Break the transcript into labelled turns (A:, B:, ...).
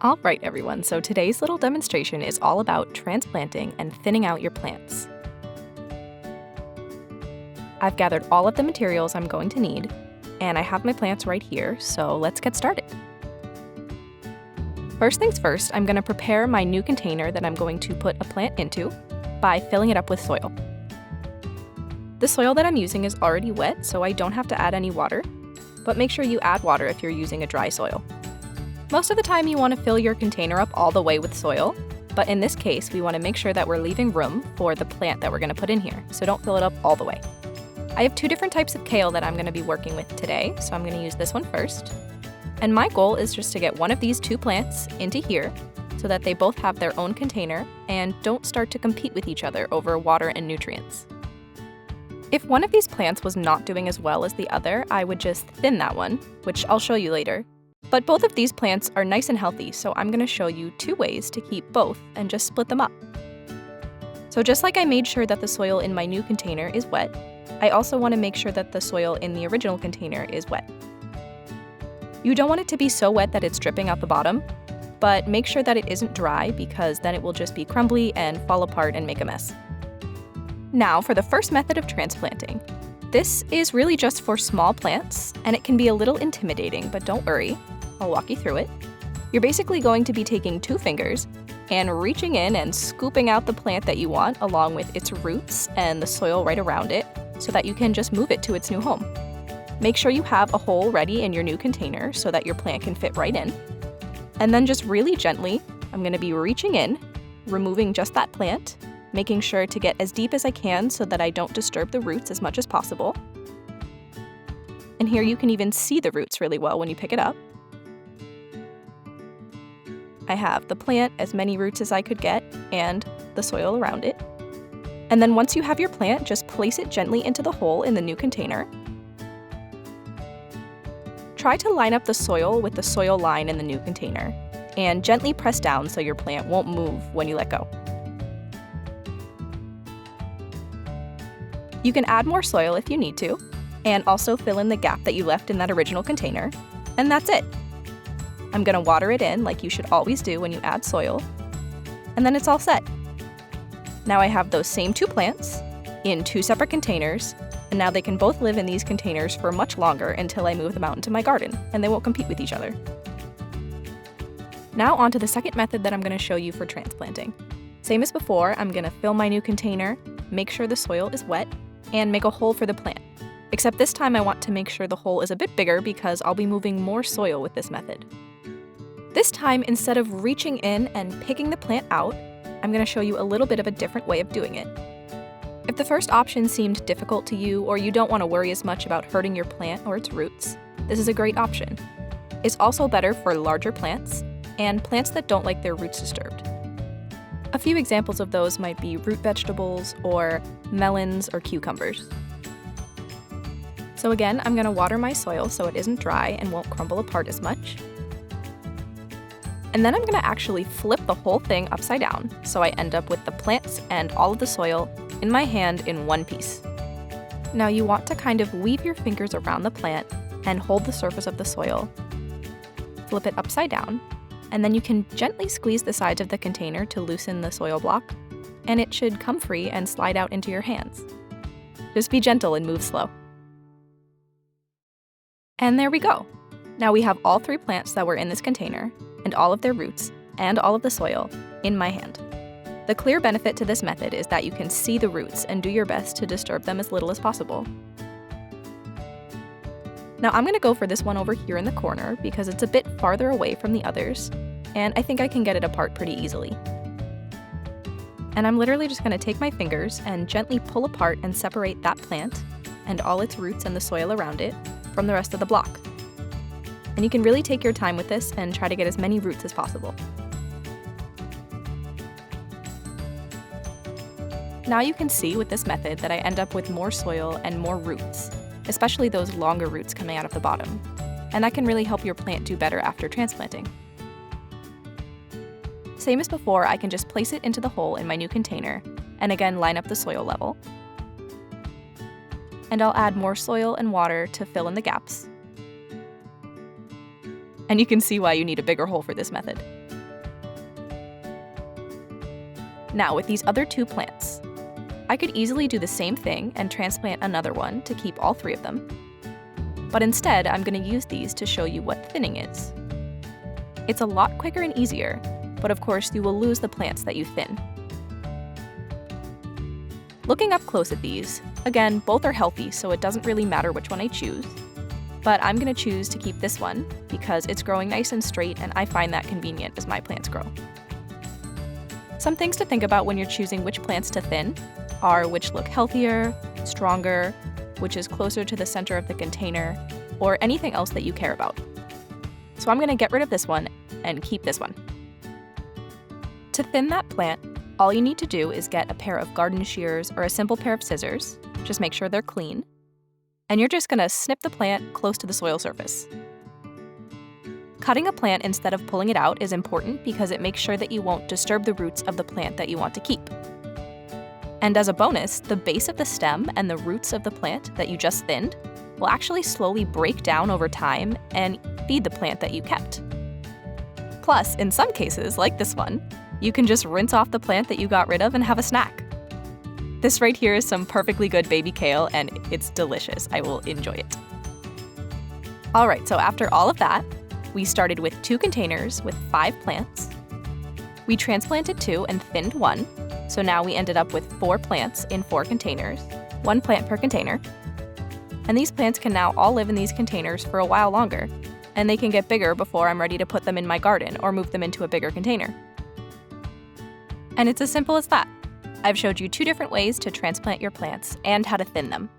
A: All right, everyone, so today's little demonstration is all about transplanting and thinning out your plants. I've gathered all of the materials I'm going to need, and I have my plants right here, so let's get started. First things first, I'm going to prepare my new container that I'm going to put a plant into by filling it up with soil. The soil that I'm using is already wet, so I don't have to add any water, but make sure you add water if you're using a dry soil. Most of the time you want to fill your container up all the way with soil, but in this case we want to make sure that we're leaving room for the plant that we're going to put in here, so don't fill it up all the way. I have two different types of kale that I'm going to be working with today, so I'm going to use this one first. And my goal is just to get one of these two plants into here so that they both have their own container and don't start to compete with each other over water and nutrients. If one of these plants was not doing as well as the other, I would just thin that one, which I'll show you later. But both of these plants are nice and healthy, so I'm going to show you two ways to keep both and just split them up. So just like I made sure that the soil in my new container is wet, I also want to make sure that the soil in the original container is wet. You don't want it to be so wet that it's dripping out the bottom, but make sure that it isn't dry because then it will just be crumbly and fall apart and make a mess. Now for the first method of transplanting. This is really just for small plants, and it can be a little intimidating, but don't worry, I'll walk you through it. You're basically going to be taking two fingers and reaching in and scooping out the plant that you want along with its roots and the soil right around it so that you can just move it to its new home. Make sure you have a hole ready in your new container so that your plant can fit right in. And then just really gently, I'm going to be reaching in, removing just that plant, making sure to get as deep as I can so that I don't disturb the roots as much as possible. And here you can even see the roots really well when you pick it up. I have the plant, as many roots as I could get, and the soil around it. And then once you have your plant, just place it gently into the hole in the new container. Try to line up the soil with the soil line in the new container, and gently press down so your plant won't move when you let go. You can add more soil if you need to, and also fill in the gap that you left in that original container, and that's it. I'm going to water it in like you should always do when you add soil, and then it's all set. Now I have those same two plants in two separate containers, and now they can both live in these containers for much longer until I move them out into my garden, and they won't compete with each other. Now on to the second method that I'm going to show you for transplanting. Same as before, I'm going to fill my new container, make sure the soil is wet, and make a hole for the plant. Except this time I want to make sure the hole is a bit bigger because I'll be moving more soil with this method. This time, instead of reaching in and picking the plant out, I'm going to show you a little bit of a different way of doing it. If the first option seemed difficult to you or you don't want to worry as much about hurting your plant or its roots, this is a great option. It's also better for larger plants and plants that don't like their roots disturbed. A few examples of those might be root vegetables or melons or cucumbers. So again, I'm going to water my soil so it isn't dry and won't crumble apart as much. And then I'm going to actually flip the whole thing upside down so I end up with the plants and all of the soil in my hand in one piece. Now you want to kind of weave your fingers around the plant and hold the surface of the soil. Flip it upside down, and then you can gently squeeze the sides of the container to loosen the soil block, and it should come free and slide out into your hands. Just be gentle and move slow. And there we go. Now we have all three plants that were in this container, and all of their roots, and all of the soil, in my hand. The clear benefit to this method is that you can see the roots and do your best to disturb them as little as possible. Now I'm going to go for this one over here in the corner because it's a bit farther away from the others, and I think I can get it apart pretty easily. And I'm literally just going to take my fingers and gently pull apart and separate that plant and all its roots and the soil around it from the rest of the block. And you can really take your time with this and try to get as many roots as possible. Now you can see with this method that I end up with more soil and more roots, especially those longer roots coming out of the bottom. And that can really help your plant do better after transplanting. Same as before, I can just place it into the hole in my new container, and again line up the soil level. And I'll add more soil and water to fill in the gaps. And you can see why you need a bigger hole for this method. Now with these other 2 plants, I could easily do the same thing and transplant another one to keep all 3 of them. But instead, I'm going to use these to show you what thinning is. It's a lot quicker and easier, but of course you will lose the plants that you thin. Looking up close at these, again, both are healthy, so it doesn't really matter which one I choose. But I'm going to choose to keep this one because it's growing nice and straight and I find that convenient as my plants grow. Some things to think about when you're choosing which plants to thin are which look healthier, stronger, which is closer to the center of the container, or anything else that you care about. So I'm going to get rid of this one and keep this one. To thin that plant, all you need to do is get a pair of garden shears or a simple pair of scissors. Just make sure they're clean. And you're just going to snip the plant close to the soil surface. Cutting a plant instead of pulling it out is important because it makes sure that you won't disturb the roots of the plant that you want to keep. And as a bonus, the base of the stem and the roots of the plant that you just thinned will actually slowly break down over time and feed the plant that you kept. Plus, in some cases, like this one, you can just rinse off the plant that you got rid of and have a snack. This right here is some perfectly good baby kale and it's delicious. I will enjoy it. All right, so after all of that, we started with 2 containers with 5 plants. We transplanted 2 and thinned 1, so now we ended up with 4 plants in 4 containers, 1 plant per container. And these plants can now all live in these containers for a while longer, and they can get bigger before I'm ready to put them in my garden or move them into a bigger container. And it's as simple as that. I've showed you 2 different ways to transplant your plants and how to thin them.